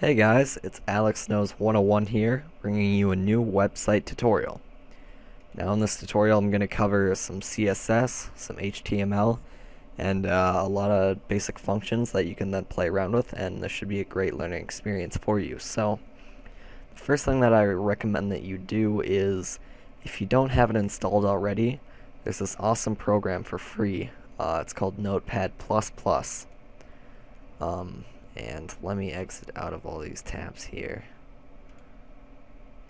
Hey guys, it's Alex Knows 101 here, bringing you a new website tutorial. Now in this tutorial I'm going to cover some CSS, some HTML, and a lot of basic functions that you can then play around with, and this should be a great learning experience for you. So, the first thing that I recommend that you do is, if you don't have it installed already, there's this awesome program for free. It's called Notepad++. And let me exit out of all these tabs here.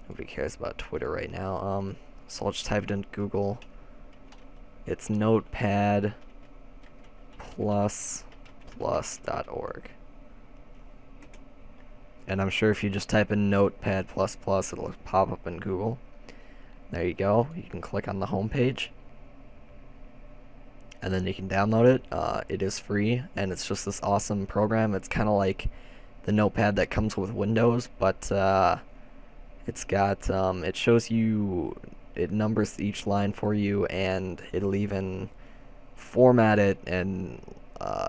Nobody cares about Twitter right now. So I'll just type it into Google. It's notepad++.org. And I'm sure if you just type in notepad++, it'll pop up in Google. There you go. You can click on the home page, and then you can download it. It is free, and it's just this awesome program. It's kind of like the Notepad that comes with Windows, but it's got it shows you, it numbers each line for you, and it'll even format it and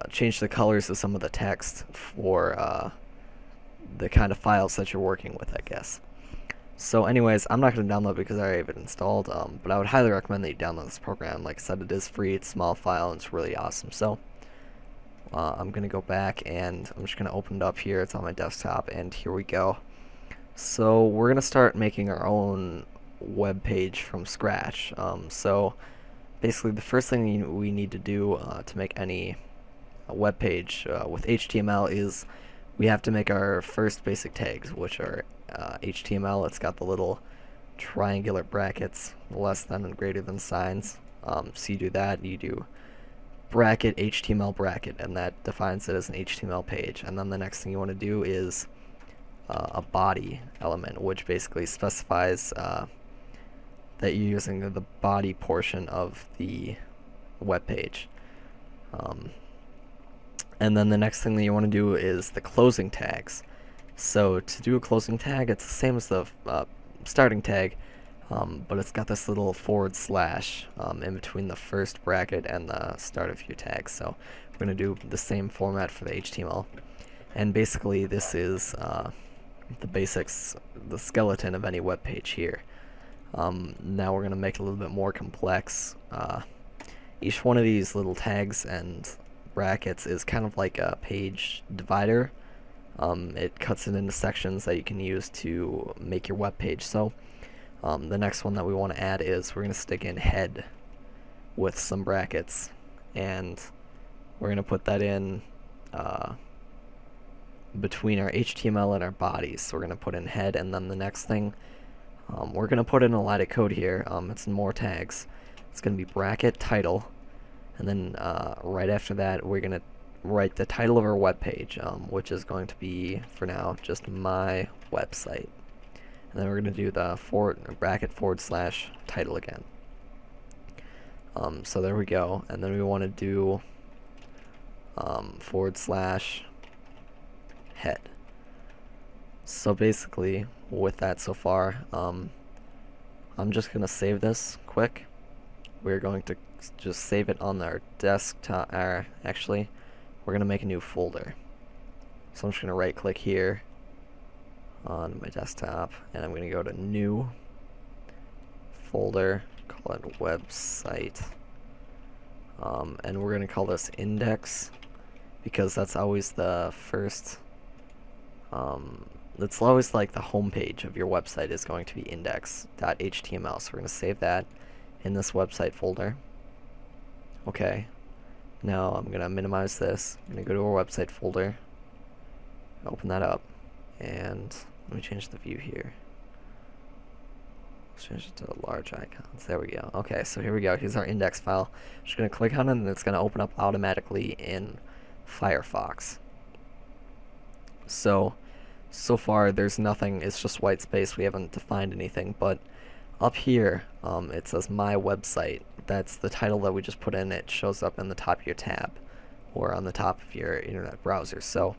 change the colors of some of the text for the kind of files that you're working with, I guess. So anyways, I'm not going to download it because I already have it installed, but I would highly recommend that you download this program. Like I said, it is free, it's a small file, and it's really awesome. So I'm going to go back, and I'm just going to open it up here. It's on my desktop, and here we go. So we're going to start making our own web page from scratch. So basically the first thing we need to do to make any web page with HTML is we have to make our first basic tags, which are HTML. It's got the little triangular brackets, less than and greater than signs. So you do that, you do bracket HTML bracket, and that defines it as an HTML page. And then the next thing you want to do is a body element, which basically specifies that you're using the body portion of the web page. And then the next thing that you want to do is the closing tags. So to do a closing tag, it's the same as the starting tag, but it's got this little forward slash in between the first bracket and the start of your tag. So we're going to do the same format for the HTML. And basically this is the basics, the skeleton of any web page here. Now we're going to make it a little bit more complex. Each one of these little tags and brackets is kind of like a page divider. It cuts it into sections that you can use to make your web page. So the next one that we want to add is we're going to stick in head with some brackets, and we're going to put that in between our HTML and our bodies. So we're going to put in head, and then the next thing we're going to put in a line of code here. It's more tags. It's going to be bracket title, and then right after that we're going to write the title of our web page, which is going to be, for now, just my website. And then we're going to do the bracket forward slash title again. So there we go. And then we want to do forward slash head. So basically, with that so far, I'm just going to save this quick. We're going to just save it on our desktop, actually, we're going to make a new folder. So I'm just going to right click here on my desktop, and I'm going to go to new folder, call it website, and we're going to call this index, because that's always the first, that's always like the home page of your website is going to be index.html. So we're going to save that in this website folder. Okay. Now I'm going to minimize this. I'm going to go to our website folder, open that up, and let me change the view here. Let's change it to large icons. There we go. Okay, so here we go. Here's our index file. I'm just going to click on it, and it's going to open up automatically in Firefox. So far there's nothing. It's just white space. We haven't defined anything, but up here it says my website. That's the title that we just put in. It shows up in the top of your tab or on the top of your internet browser. So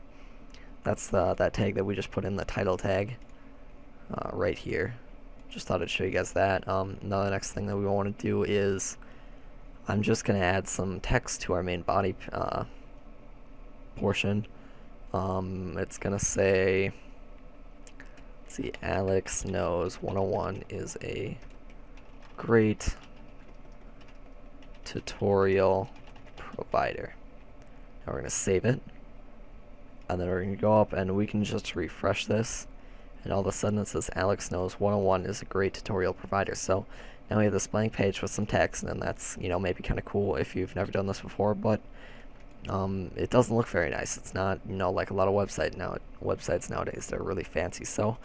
that's that tag that we just put in, the title tag right here. Just thought I'd show you guys that. Now the next thing that we want to do is I'm just going to add some text to our main body portion. It's going to say see, Alex knows 101 is a great tutorial provider. Now we're going to save it, and then we're going to go up and we can just refresh this, and all of a sudden it says Alex knows 101 is a great tutorial provider. So now we have this blank page with some text, and that's, you know, maybe kind of cool if you've never done this before, but it doesn't look very nice. It's not, you know, like a lot of websites nowadays. They're really fancy. So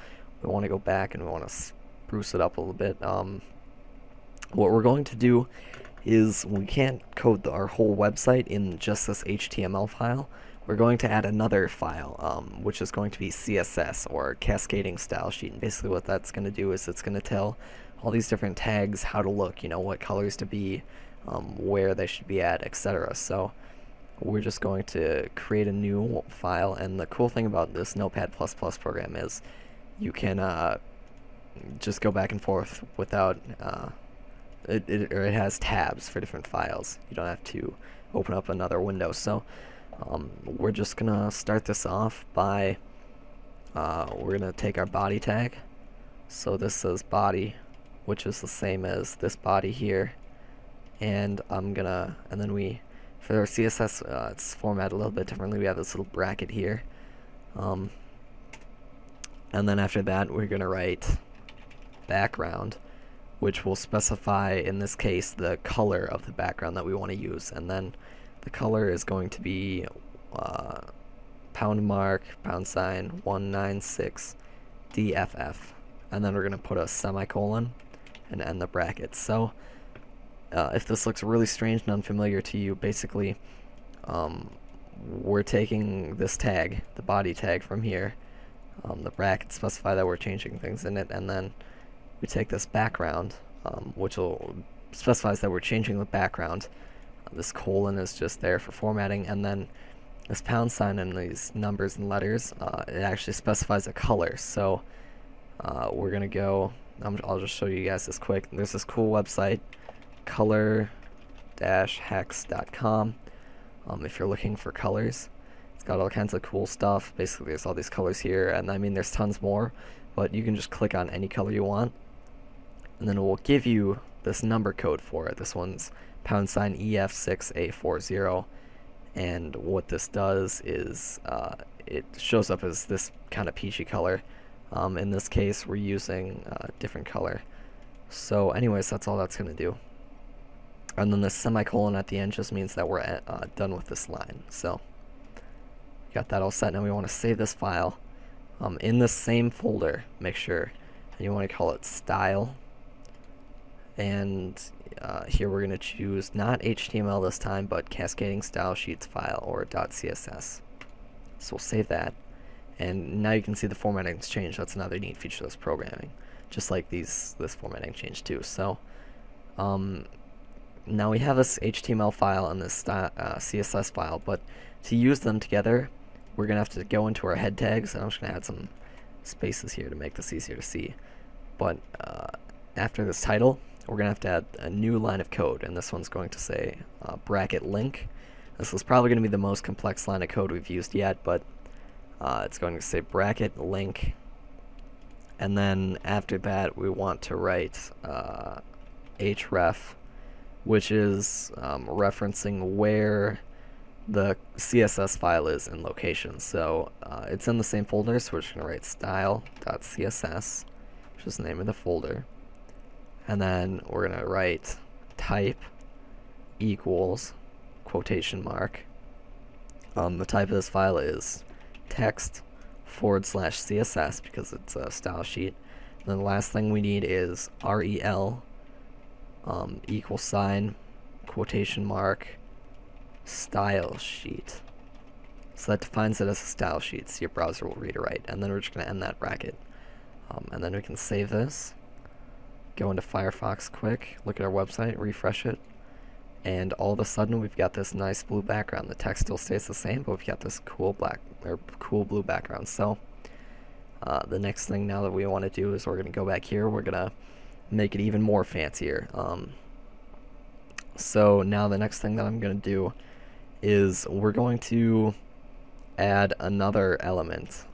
we want to go back and we want to spruce it up a little bit. What we're going to do is we can't code our whole website in just this HTML file. We're going to add another file, which is going to be CSS, or cascading style sheet. And basically what that's going to do is it's going to tell all these different tags how to look, you know, what colors to be, where they should be at, etc. So we're just going to create a new file, and the cool thing about this Notepad++ program is you can just go back and forth without it has tabs for different files. You don't have to open up another window. So we're just gonna start this off by we're gonna take our body tag. So this says body, which is the same as this body here, and then we, for our CSS, it's formatted a little bit differently. We have this little bracket here, and then after that we're gonna write background, which will specify, in this case, the color of the background that we want to use. And then the color is going to be $196 DFF, and then we're going to put a semicolon and end the bracket. So if this looks really strange and unfamiliar to you, basically we're taking this tag, the body tag, from here. The brackets specify that we're changing things in it, and then we take this background, which specifies that we're changing the background. This colon is just there for formatting, and then this pound sign and these numbers and letters, it actually specifies a color. So we're gonna go, I'll just show you guys this quick. There's this cool website, color-hex.com. If you're looking for colors, it's got all kinds of cool stuff. Basically there's all these colors here, and I mean there's tons more, but you can just click on any color you want, and then it will give you this number code for it. This one's #EF6A40, and what this does is it shows up as this kind of peachy color. In this case we're using a different color. So anyways, that's all that's going to do. And then the semicolon at the end just means that we're done with this line. So got that all set. Now we want to save this file in the same folder, make sure, and you want to call it style. And here we're going to choose not HTML this time, but cascading style sheets file, or .css. So we'll save that, and now you can see the formatting's changed. That's another neat feature of this programming, just like this formatting changed too. So now we have this HTML file and this CSS file, but to use them together, we're going to have to go into our head tags, and I'm just going to add some spaces here to make this easier to see. But after this title, we're going to have to add a new line of code, and this one's going to say bracket link. This is probably going to be the most complex line of code we've used yet, but it's going to say bracket link, and then after that we want to write href, which is referencing where the CSS file is in location. So it's in the same folder, so we're just going to write style.css, which is the name of the folder, and then we're going to write type equals quotation mark. The type of this file is text/CSS because it's a style sheet. And then the last thing we need is rel =, quotation mark, style sheet. So that defines it as a style sheet, so your browser will read it right. And then we're just going to end that bracket. And then we can save this, go into Firefox quick, look at our website, refresh it, and all of a sudden we've got this nice blue background. The text still stays the same, but we've got this cool blue background. So the next thing now that we want to do is we're going to go back here, we're going to make it even more fancier. So now the next thing that I'm going to do is we're going to add another element.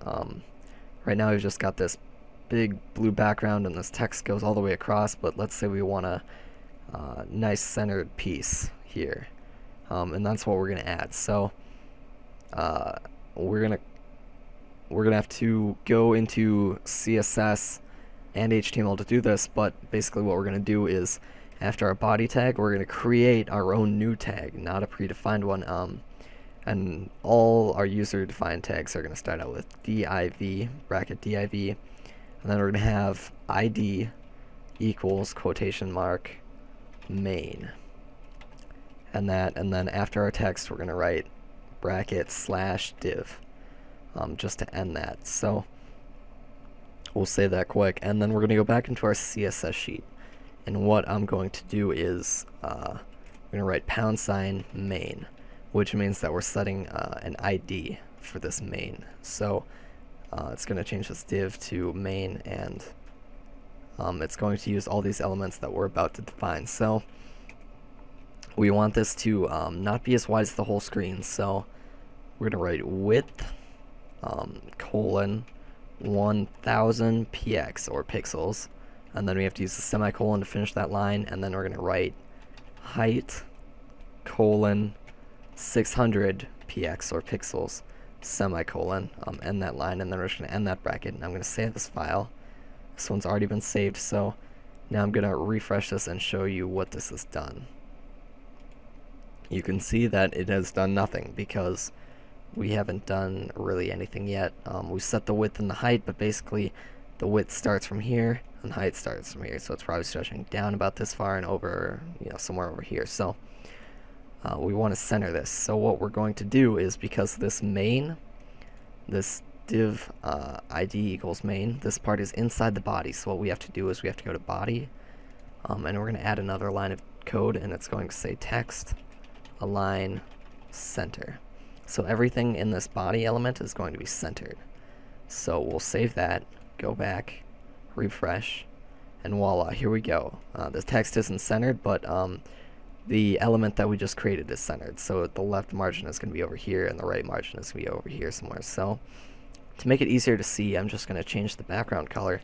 Right now we've just got this big blue background and this text goes all the way across, but let's say we want a nice centered piece here, and that's what we're gonna add. So we're gonna have to go into CSS and HTML to do this, but basically what we're gonna do is after our body tag, we're gonna create our own new tag, not a predefined one. And all our user-defined tags are going to start out with div, bracket div, and then we're going to have id equals quotation mark main. And then after our text, we're going to write bracket slash div, just to end that. So we'll save that quick, and then we're going to go back into our CSS sheet. And what I'm going to do is we're going to write # main, which means that we're setting an ID for this main. So it's going to change this div to main, and it's going to use all these elements that we're about to define. So we want this to not be as wide as the whole screen, so we're going to write width colon 1000 px, or pixels, and then we have to use the semicolon to finish that line, and then we're going to write height colon 600 px, or pixels, semicolon, end that line, and then we're just going to end that bracket, and I'm going to save this file. This one's already been saved, so now I'm going to refresh this and show you what this has done. You can see that it has done nothing because we haven't done really anything yet. We set the width and the height, but basically the width starts from here and height starts from here, so it's probably stretching down about this far and over, somewhere over here. So we want to center this. So what we're going to do is, because this main, this div id equals main, this part is inside the body, so what we have to do is we have to go to body, and we're going to add another line of code, and it's going to say text align center. So everything in this body element is going to be centered. So we'll save that, go back, refresh, and voila, here we go. The text isn't centered, but the element that we just created is centered. So the left margin is going to be over here, and the right margin is going to be over here somewhere. So to make it easier to see, I'm just going to change the background color.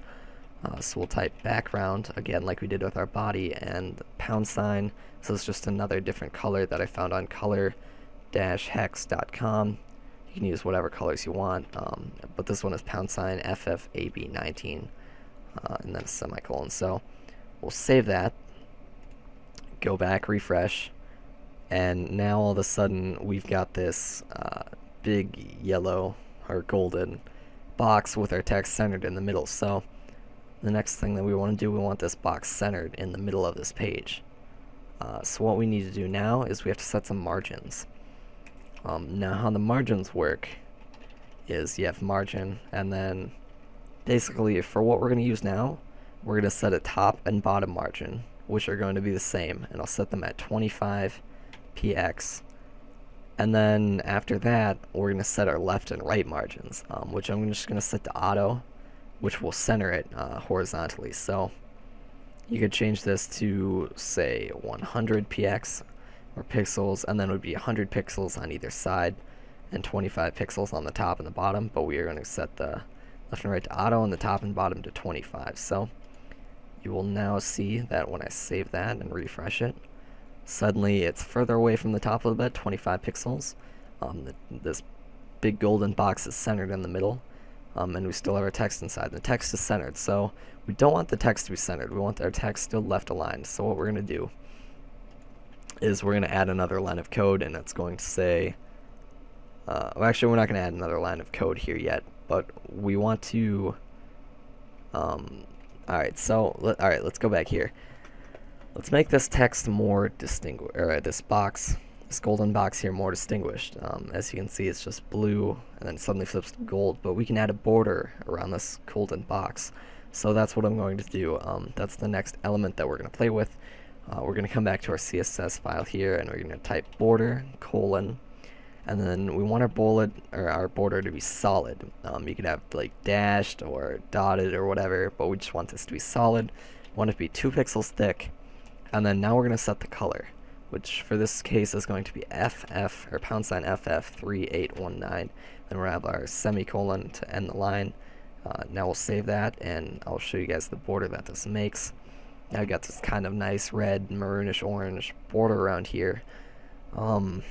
So we'll type background, again like we did with our body, and #. So it's just another different color that I found on color-hex.com. You can use whatever colors you want, but this one is # FFAB19, and then a semicolon. So we'll save that, go back, refresh, and now all of a sudden we've got this big yellow or golden box with our text centered in the middle. So the next thing that we want to do, we want this box centered in the middle of this page. So what we need to do now is we have to set some margins. Now how the margins work is you have margin, and then basically for what we're going to use now, we're going to set a top and bottom margin, which are going to be the same, and I'll set them at 25 px. And then after that, we're going to set our left and right margins, which I'm just going to set to auto, which will center it horizontally. So you could change this to, say, 100 px, or pixels, and then it would be 100 pixels on either side and 25 pixels on the top and the bottom, but we are going to set the left and right to auto and the top and bottom to 25. So you will now see that when I save that and refresh it, suddenly it's further away from the top of the bed, 25 pixels. This big golden box is centered in the middle, and we still have our text inside. The text is centered, so we don't want the text to be centered. We want our text still left aligned. So what we're going to do is we're going to add another line of code, and it's going to say, well, actually we're not going to add another line of code here yet, but we want to, alright, so, let's go back here. Let's make this text more distinguished, or this box, this golden box here, more distinguished. As you can see, it's just blue, and then suddenly flips to gold, but we can add a border around this golden box. So that's what I'm going to do. That's the next element that we're going to play with. We're going to come back to our CSS file here, and we're going to type border, colon, and then we want our border to be solid. You can have like dashed or dotted or whatever, but we just want this to be solid. We want it to be 2 pixels thick, and then now we're going to set the color, which for this case is going to be FF, or # FF3819. Then we'll have our semicolon to end the line, Now we'll save that, and I'll show you guys the border that this makes. Now I've got this kind of nice red, maroonish orange border around here. And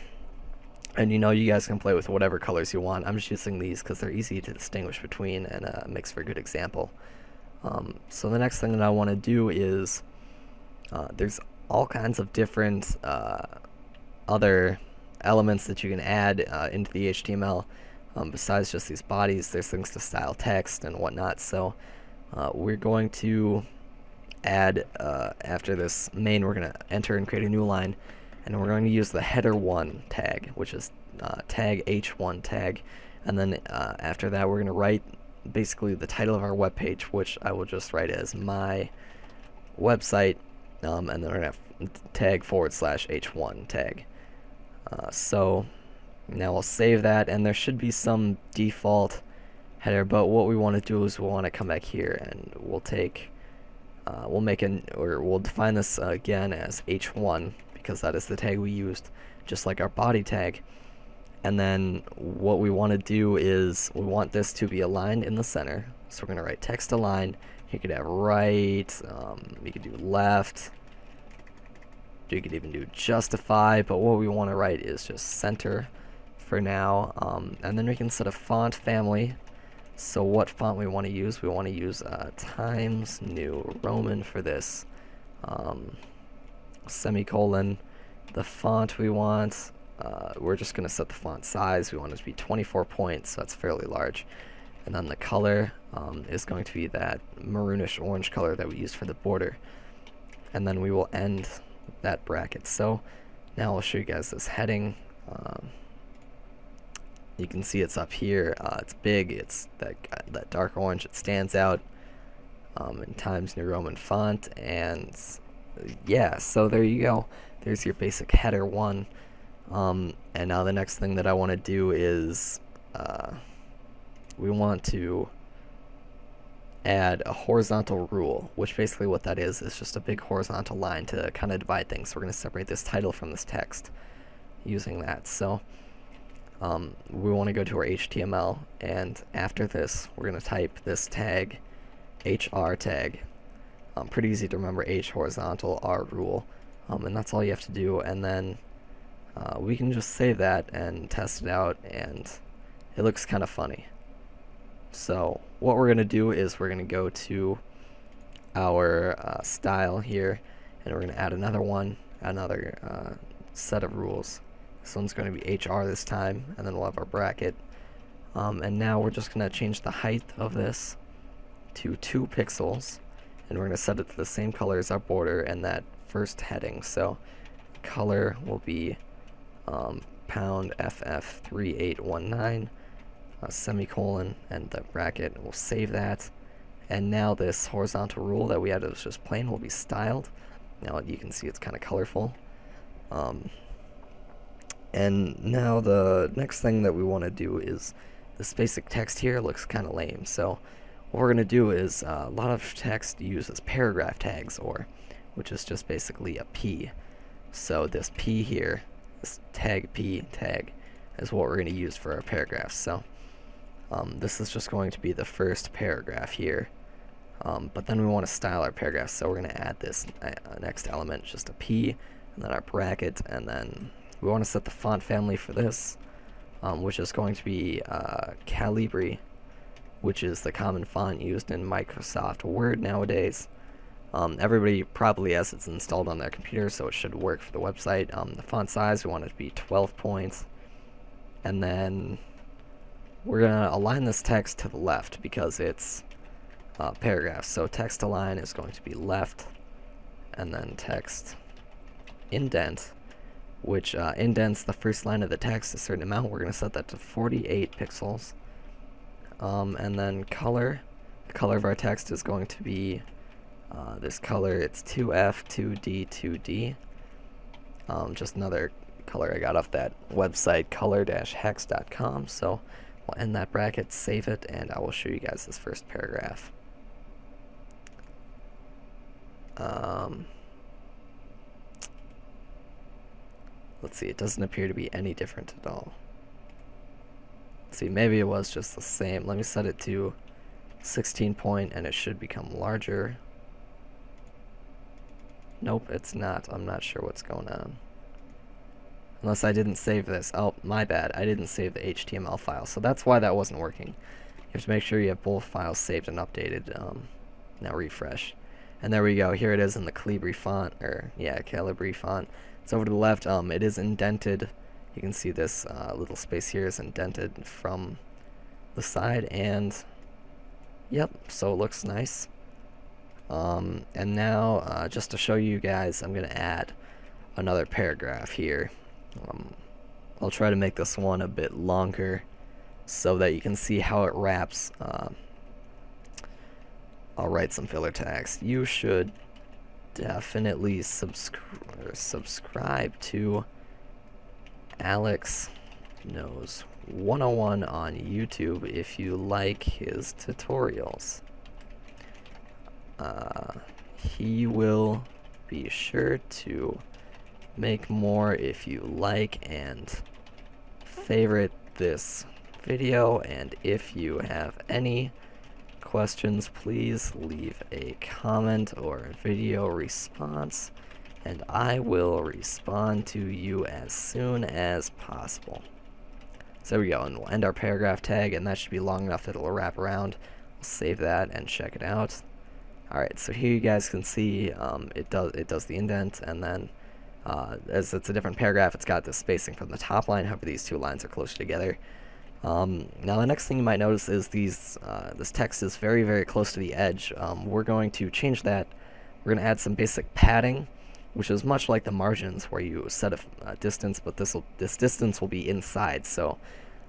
you guys can play with whatever colors you want. I'm just using these because they're easy to distinguish between and makes for a good example. So the next thing that I want to do is there's all kinds of different other elements that you can add into the HTML. Besides just these bodies, there's things to style text and whatnot. So we're going to add, after this main, we're going to enter and create a new line, and we're going to use the header1 tag, which is tag h1 tag, and then after that we're going to write basically the title of our web page, which I will just write as my website, and then we're going to have tag /h1 tag. So now we'll save that, and there should be some default header, but what we want to do is we want to come back here and we'll take we'll define this again as h1 because that is the tag we used, just like our body tag. And then what we want to do is we want this to be aligned in the center. So we're going to write text align. You could have right, you could do left, you could even do justify, but what we want to write is just center for now. And then we can set a font family. So what font we want to use? We want to use Times New Roman for this. Semicolon. The font we want, we're just going to set the font size. We want it to be 24 points, so that's fairly large. And then the color is going to be that maroonish orange color that we used for the border. And then we will end that bracket. So now I'll show you guys this heading. You can see it's up here. It's big. It's that dark orange. It stands out in Times New Roman font. And yeah, so there you go. There's your basic header one. And now the next thing that I want to do is we want to add a horizontal rule, which basically what that is just a big horizontal line to kind of divide things. So we're going to separate this title from this text using that. So we want to go to our HTML, and after this we're going to type this tag, HR tag. Pretty easy to remember, H horizontal, R rule, and that's all you have to do. And then we can just save that and test it out, and it looks kind of funny. So what we're going to do is we're going to go to our style here, and we're going to add another set of rules. This one's going to be HR this time, and then we'll have our bracket. And now we're just going to change the height of this to 2 pixels, and we're going to set it to the same color as our border and that first heading. So color will be pound FF3819, semicolon, and the bracket. We'll save that. And now this horizontal rule that we had was just plain will be styled. Now you can see it's kind of colorful. And now the next thing that we want to do is this basic text here looks kind of lame. So what we're going to do is a lot of text uses paragraph tags, which is just basically a P. So this P here, this tag P tag, is what we're going to use for our paragraphs. So this is just going to be the first paragraph here. But then we want to style our paragraphs, so we're going to add this next element, just a P, and then our bracket, and then we want to set the font family for this, which is going to be Calibri, which is the common font used in Microsoft Word nowadays. Everybody probably has it installed on their computer, so it should work for the website. The font size, we want it to be 12 points. And then we're going to align this text to the left because it's paragraphs. So text align is going to be left, and then text indent, which indents the first line of the text a certain amount. We're going to set that to 48 pixels. And then color, the color of our text is going to be this color. It's 2F, 2D, 2D. Just another color I got off that website, color-hex.com. So we'll end that bracket, save it, and I will show you guys this first paragraph. Let's see, it doesn't appear to be any different at all. Let's see, maybe it was just the same. Let me set it to 16 point, and it should become larger. Nope, it's not. I'm not sure what's going on. Unless I didn't save this. Oh, my bad. I didn't save the HTML file, so that's why that wasn't working. You have to make sure you have both files saved and updated. Now refresh. And there we go. Here it is in the Calibri font, or yeah, Calibri font. It's over to the left. It is indented. You can see this little space here is indented from the side, and yep, so it looks nice. And now, just to show you guys, I'm going to add another paragraph here. I'll try to make this one a bit longer so that you can see how it wraps. I'll write some filler text. You should definitely subscribe to Alex Knows 101 on YouTube if you like his tutorials. He will be sure to make more if you like and favorite this video, and if you have any questions, please leave a comment or video response, and I will respond to you as soon as possible. So there we go, and we'll end our paragraph tag, and that should be long enough that it'll wrap around. I'll save that and check it out. Alright, so here you guys can see it does the indent, and then as it's a different paragraph, it's got the spacing from the top line. However, these two lines are closer together. Now the next thing you might notice is this text is very, very close to the edge. We're going to change that. We're going to add some basic padding, which is much like the margins where you set a distance, but this distance will be inside. So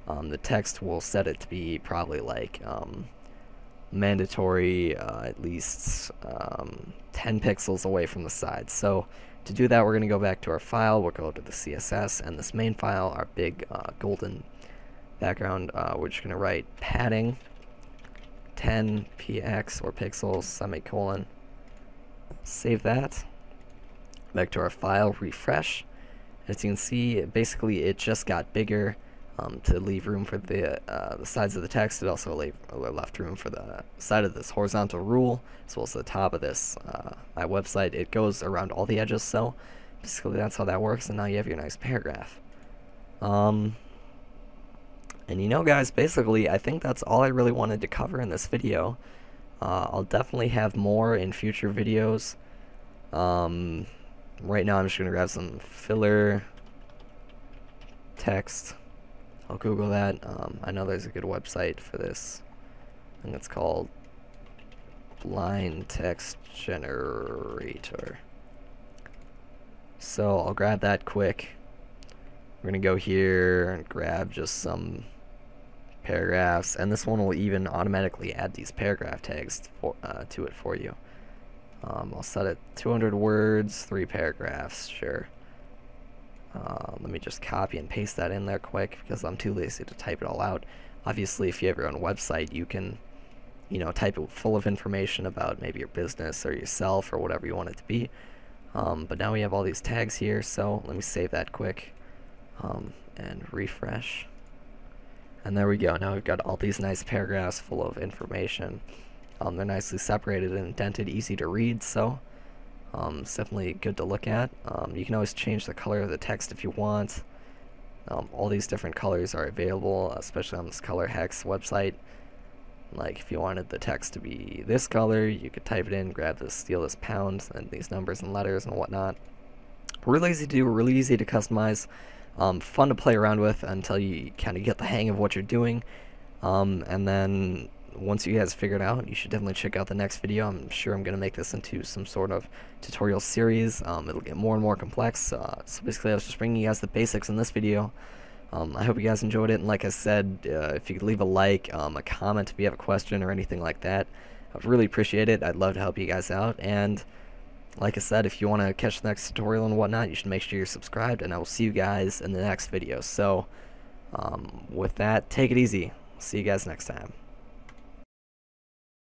the text will set it to be probably like mandatory at least 10 pixels away from the side. So to do that, we're going to go back to our file. We'll go to the CSS, and this main file, our big golden background, we're just going to write padding 10 px or pixels semicolon. Save that. Back to our file, refresh. As you can see, basically it just got bigger to leave room for the sides of the text. It also left room for the side of this horizontal rule, as well as the top of this my website. It goes around all the edges, so basically that's how that works, and now you have your nice paragraph. And you know, guys, basically I think that's all I really wanted to cover in this video. I'll definitely have more in future videos. Right now I'm just going to grab some filler text. I'll Google that. I know there's a good website for this. I think it's called Blind Text Generator. So I'll grab that quick. We're going to go here and grab just some paragraphs, and this one will even automatically add these paragraph tags to it for you. I'll set it 200 words, 3 paragraphs, sure. Let me just copy and paste that in there quick because I'm too lazy to type it all out. Obviously, if you have your own website, you can, type it full of information about maybe your business or yourself or whatever you want it to be. But now we have all these tags here, so let me save that quick and refresh. And there we go. Now we've got all these nice paragraphs full of information. They're nicely separated and indented, easy to read, so it's definitely good to look at. You can always change the color of the text if you want. All these different colors are available, especially on this Color Hex website. Like if you wanted the text to be this color, you could type it in, grab this, steal this pound, and these numbers and letters and whatnot. Really easy to do, really easy to customize. Fun to play around with until you kind of get the hang of what you're doing. And then once you guys figure it out, you should definitely check out the next video. I'm sure I'm going to make this into some sort of tutorial series. It'll get more and more complex. So basically I was just bringing you guys the basics in this video. I hope you guys enjoyed it, and like I said, if you could leave a like, a comment if you have a question or anything like that, I would really appreciate it. I'd love to help you guys out, and like I said, if you want to catch the next tutorial and whatnot, you should make sure you're subscribed, and I will see you guys in the next video. So with that, take it easy. See you guys next time.